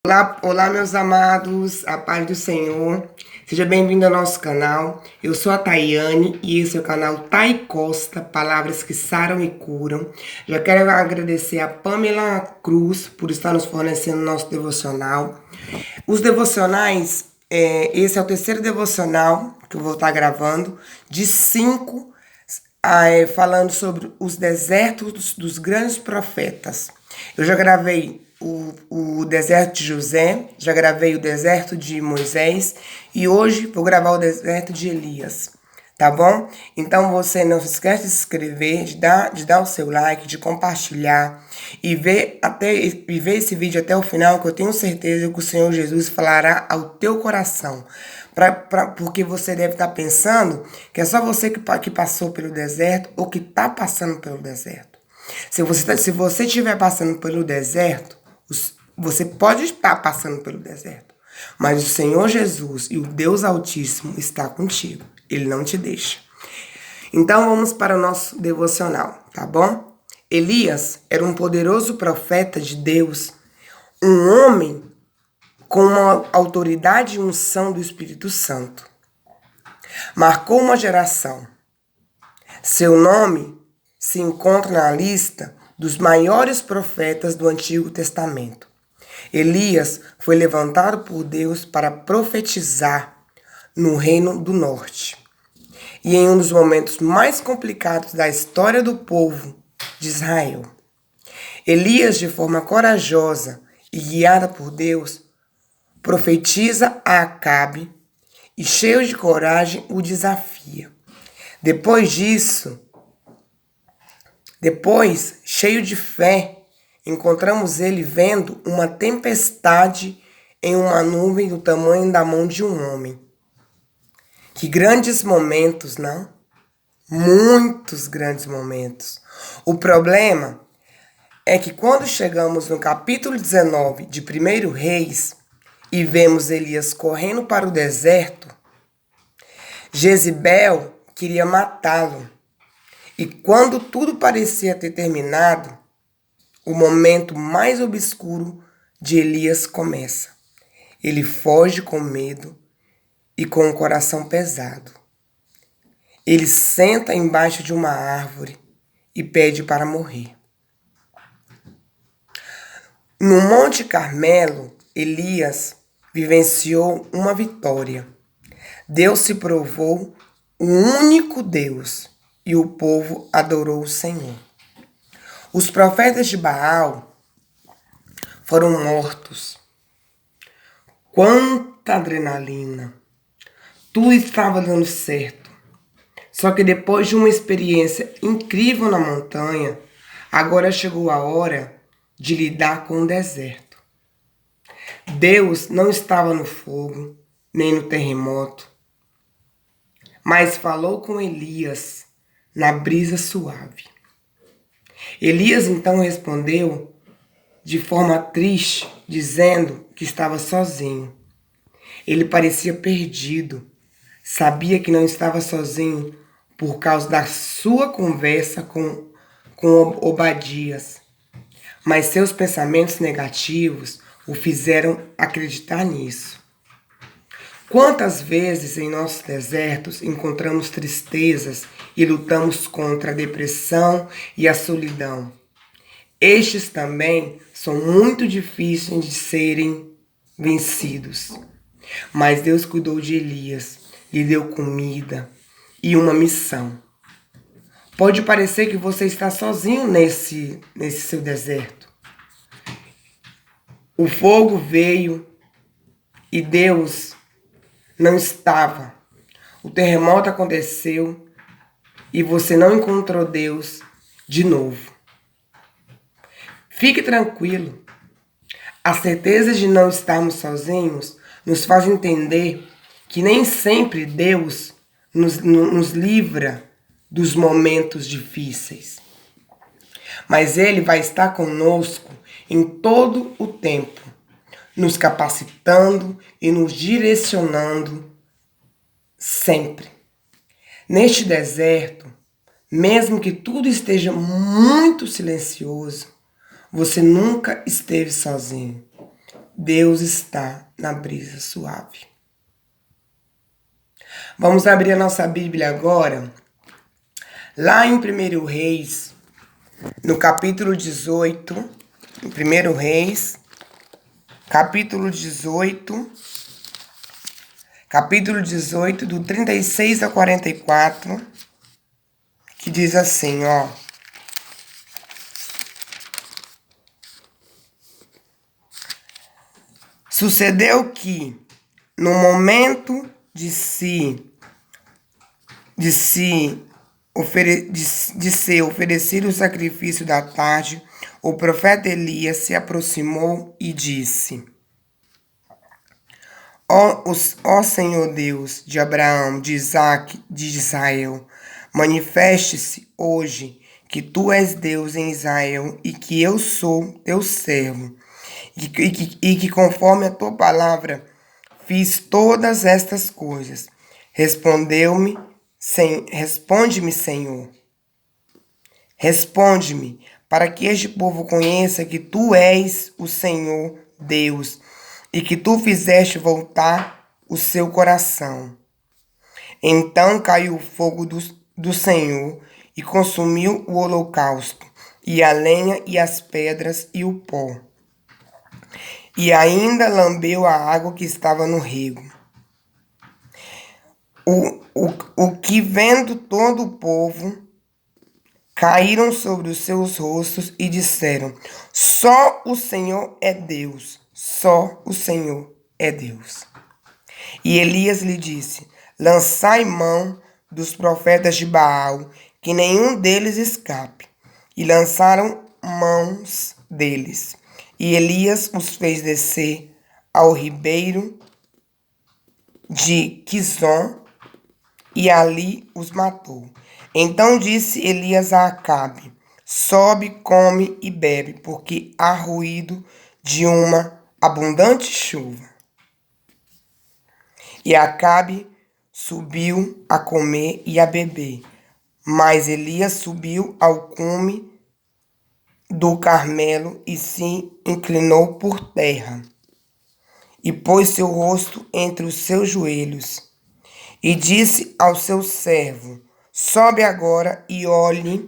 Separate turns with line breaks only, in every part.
Olá, meus amados, a paz do Senhor. Seja bem-vindo ao nosso canal. Eu sou a Tayane e esse é o canal Tai Costa, Palavras que Saram e Curam. Já quero agradecer a Pamela Cruz por estar nos fornecendo nosso devocional. Os devocionais, esse é o terceiro devocional que eu vou estar gravando, de 5, falando sobre os desertos dos grandes profetas. Eu já gravei o deserto de José, já gravei o deserto de Moisés e hoje vou gravar o deserto de Elias, tá bom? Então você não se esquece de se inscrever, de dar o seu like, de compartilhar e ver esse vídeo até o final, que eu tenho certeza que o Senhor Jesus falará ao teu coração. Porque você deve estar pensando que é só você que passou pelo deserto ou que está passando pelo deserto. Se você estiver passando pelo deserto, você pode estar passando pelo deserto, mas o Senhor Jesus e o Deus Altíssimo está contigo. Ele não te deixa. Então vamos para o nosso devocional, tá bom? Elias era um poderoso profeta de Deus, um homem com uma autoridade e unção do Espírito Santo. Marcou uma geração. Seu nome se encontra na lista dos maiores profetas do Antigo Testamento. Elias foi levantado por Deus para profetizar no Reino do Norte. E em um dos momentos mais complicados da história do povo de Israel. Elias, de forma corajosa e guiada por Deus, profetiza a Acabe e, cheio de coragem, o desafia. Depois, cheio de fé, encontramos ele vendo uma tempestade em uma nuvem do tamanho da mão de um homem. Que grandes momentos, não? Muitos grandes momentos. O problema é que quando chegamos no capítulo 19 de 1 Reis e vemos Elias correndo para o deserto, Jezebel queria matá-lo. E quando tudo parecia ter terminado, o momento mais obscuro de Elias começa. Ele foge com medo e com o coração pesado. Ele senta embaixo de uma árvore e pede para morrer. No Monte Carmelo, Elias vivenciou uma vitória. Deus se provou o único Deus e o povo adorou o Senhor. Os profetas de Baal foram mortos. Quanta adrenalina! Tudo estava dando certo. Só que depois de uma experiência incrível na montanha, agora chegou a hora de lidar com o deserto. Deus não estava no fogo, nem no terremoto, mas falou com Elias na brisa suave. Elias então respondeu de forma triste, dizendo que estava sozinho. Ele parecia perdido. Sabia que não estava sozinho por causa da sua conversa com Obadias. Mas seus pensamentos negativos o fizeram acreditar nisso. Quantas vezes em nossos desertos encontramos tristezas e lutamos contra a depressão e a solidão? Estes também são muito difíceis de serem vencidos. Mas Deus cuidou de Elias, lhe deu comida e uma missão. Pode parecer que você está sozinho nesse seu deserto. O fogo veio e Deus não estava. O terremoto aconteceu e você não encontrou Deus de novo. Fique tranquilo. A certeza de não estarmos sozinhos nos faz entender que nem sempre Deus nos livra dos momentos difíceis. Mas Ele vai estar conosco em todo o tempo, nos capacitando e nos direcionando sempre. Neste deserto, mesmo que tudo esteja muito silencioso, você nunca esteve sozinho. Deus está na brisa suave. Vamos abrir a nossa Bíblia agora, lá em 1 Reis, no capítulo 18, em 1 Reis, capítulo 18, do 36 a 44, que diz assim, ó. Sucedeu que, no momento de ser oferecido o sacrifício da tarde, o profeta Elias se aproximou e disse: Ó Senhor Deus de Abraão, de Isaque, de Israel, manifeste-se hoje que tu és Deus em Israel e que eu sou teu servo, e que conforme a tua palavra fiz todas estas coisas. Responde-me, Senhor. Responde-me, para que este povo conheça que tu és o Senhor Deus e que tu fizeste voltar o seu coração. Então caiu o fogo do Senhor e consumiu o holocausto, e a lenha e as pedras e o pó. E ainda lambeu a água que estava no rego. O que vendo todo o povo, caíram sobre os seus rostos e disseram: Só o Senhor é Deus, só o Senhor é Deus. E Elias lhe disse: Lançai mão dos profetas de Baal, que nenhum deles escape. E lançaram mãos deles. E Elias os fez descer ao ribeiro de Quizon, e ali os matou. Então disse Elias a Acabe: Sobe, come e bebe, porque há ruído de uma abundante chuva. E Acabe subiu a comer e a beber. Mas Elias subiu ao cume do Carmelo e se inclinou por terra, e pôs seu rosto entre os seus joelhos, e disse ao seu servo: Sobe agora e olha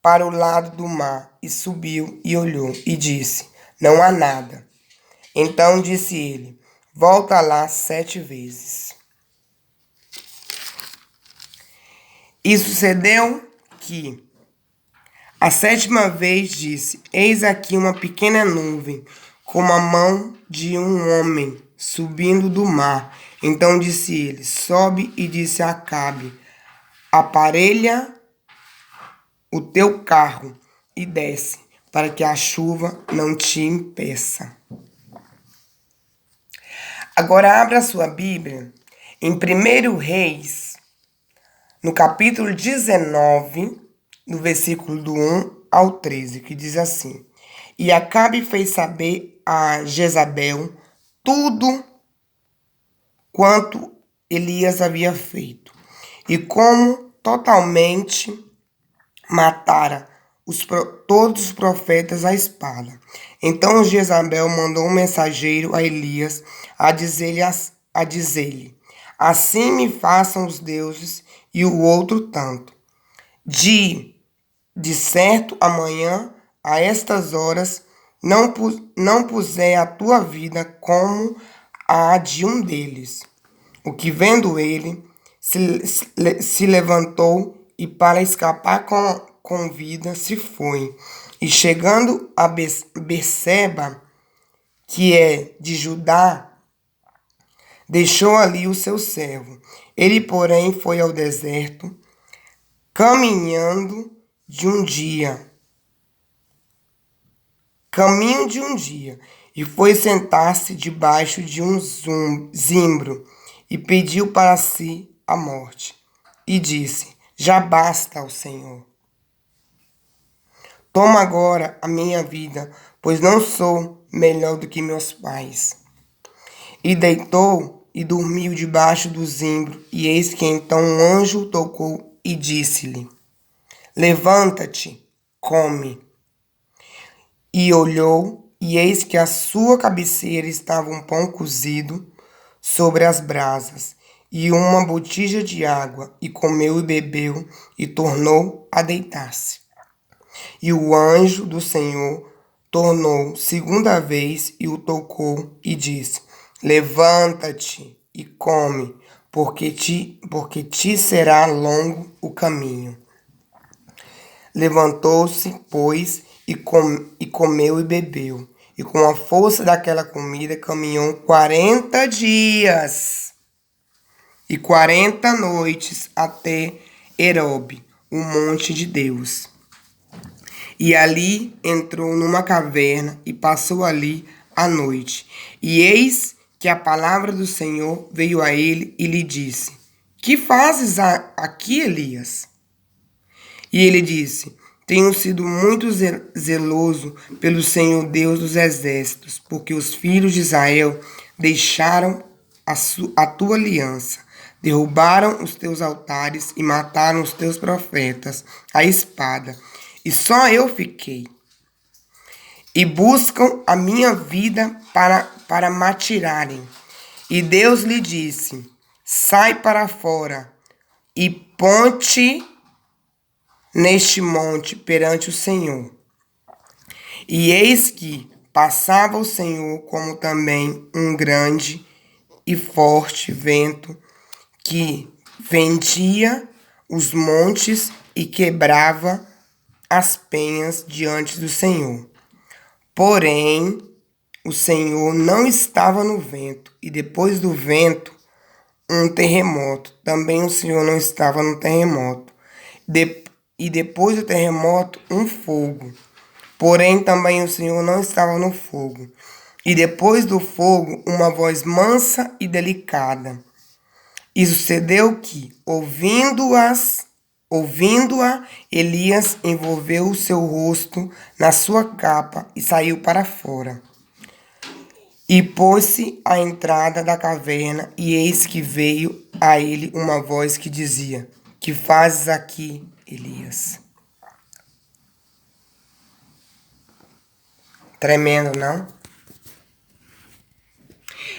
para o lado do mar. E subiu e olhou, e disse: Não há nada. Então disse ele: Volta lá 7 vezes. E sucedeu que, a 7ª vez, disse: Eis aqui uma pequena nuvem, como a mão de um homem, subindo do mar. Então disse ele: Sobe, e disse a Acabe: Aparelha o teu carro e desce, para que a chuva não te impeça. Agora abra a sua Bíblia em 1 Reis, no capítulo 19, no versículo do 1 ao 13, que diz assim: E Acabe fez saber a Jezabel tudo quanto Elias havia feito, e como totalmente matara todos os profetas à espada. Então Jezabel mandou um mensageiro a Elias a dizer-lhe: Assim me façam os deuses e o outro tanto. De certo, amanhã, a estas horas, não puser a tua vida como a de um deles. O que vendo ele, se levantou e para escapar com vida se foi. E chegando a Berseba, que é de Judá, deixou ali o seu servo. Ele, porém, foi ao deserto, caminho de um dia, e foi sentar-se debaixo de um zimbro, e pediu para si a morte. E disse: Já basta ao Senhor. Toma agora a minha vida, pois não sou melhor do que meus pais. E deitou e dormiu debaixo do zimbro, e eis que então um anjo o tocou e disse-lhe: Levanta-te, come. E olhou, e eis que à sua cabeceira estava um pão cozido sobre as brasas, e uma botija de água, e comeu e bebeu, e tornou a deitar-se. E o anjo do Senhor tornou segunda vez e o tocou e disse: Levanta-te e come, porque te será longo o caminho. Levantou-se, pois, e comeu e bebeu. E com a força daquela comida caminhou 40 dias e 40 noites até Herobe, o monte de Deus. E ali entrou numa caverna e passou ali a noite. E eis que a palavra do Senhor veio a ele e lhe disse: Que fazes aqui, Elias? E ele disse: Tenho sido muito zeloso pelo Senhor Deus dos exércitos, porque os filhos de Israel deixaram a tua aliança, derrubaram os teus altares e mataram os teus profetas à espada. E só eu fiquei. E buscam a minha vida para me atirarem. E Deus lhe disse: Sai para fora e ponte neste monte perante o Senhor. E eis que passava o Senhor como também um grande e forte vento que fendia os montes e quebrava as penhas diante do Senhor. Porém, o Senhor não estava no vento, e depois do vento, um terremoto. Também o Senhor não estava no terremoto. E depois do terremoto, um fogo. Porém, também o Senhor não estava no fogo. E depois do fogo, uma voz mansa e delicada. E sucedeu que, ouvindo-a, Elias envolveu o seu rosto na sua capa e saiu para fora. E pôs-se à entrada da caverna, e eis que veio a ele uma voz que dizia: Que fazes aqui, Elias? Tremendo, não?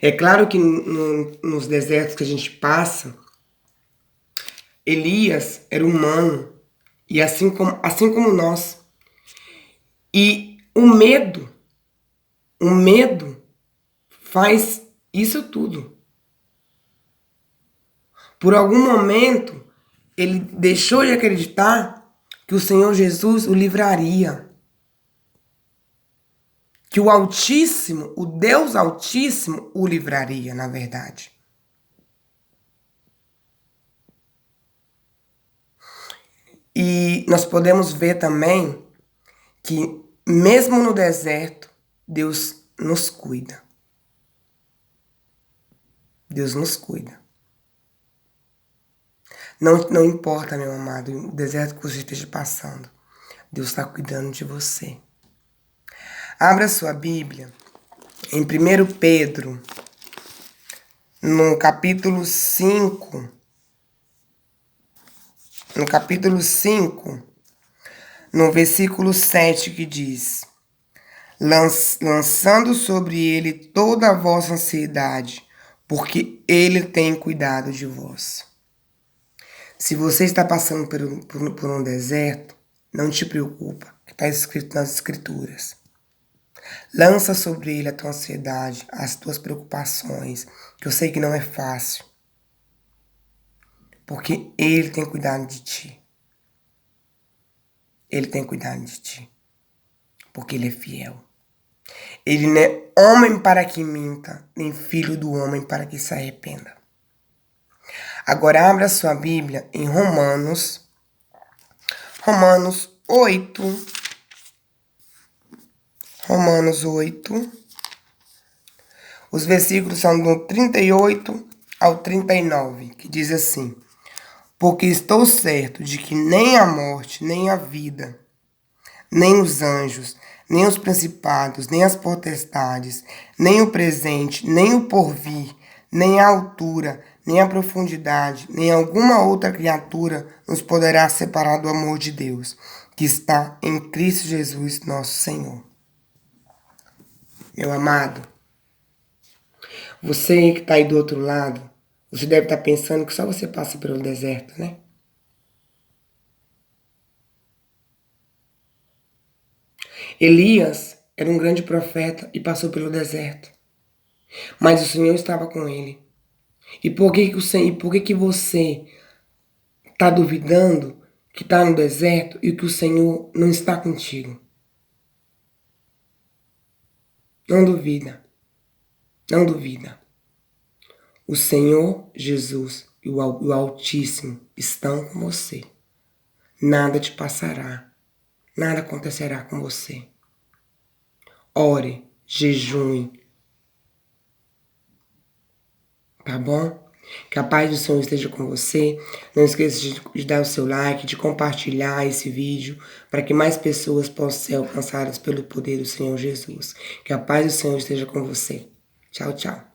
É claro que nos desertos que a gente passa, Elias era humano, e assim como nós. E o medo faz isso tudo. Por algum momento, ele deixou de acreditar que o Senhor Jesus o livraria. Que o Altíssimo, o Deus Altíssimo, o livraria, na verdade. E nós podemos ver também que, mesmo no deserto, Deus nos cuida. Deus nos cuida. Não importa, meu amado, o deserto que você esteja passando. Deus está cuidando de você. Abra sua Bíblia em 1 Pedro, no capítulo 5. No capítulo 5, no versículo 7, que diz: Lançando sobre ele toda a vossa ansiedade, porque ele tem cuidado de vós. Se você está passando por um deserto, não te preocupa, que está escrito nas Escrituras. Lança sobre ele a tua ansiedade, as tuas preocupações, que eu sei que não é fácil, porque ele tem cuidado de ti. Ele tem cuidado de ti, porque ele é fiel. Ele não é homem para que minta, nem filho do homem para que se arrependa. Agora abra sua Bíblia em Romanos 8. Romanos 8. Os versículos são do 38 ao 39, que diz assim: Porque estou certo de que nem a morte, nem a vida, nem os anjos, nem os principados, nem as potestades, nem o presente, nem o porvir, nem a altura, nem a profundidade, nem alguma outra criatura nos poderá separar do amor de Deus, que está em Cristo Jesus, nosso Senhor. Meu amado, você que está aí do outro lado, você deve estar pensando que só você passa pelo deserto, né? Elias era um grande profeta e passou pelo deserto, mas o Senhor estava com ele. E por que que você está duvidando que está no deserto e que o Senhor não está contigo? Não duvida, não duvida. O Senhor Jesus e o Altíssimo estão com você. Nada te passará, nada acontecerá com você. Ore, jejue, tá bom? Que a paz do Senhor esteja com você. Não esqueça de dar o seu like, de compartilhar esse vídeo para que mais pessoas possam ser alcançadas pelo poder do Senhor Jesus. Que a paz do Senhor esteja com você. Tchau, tchau.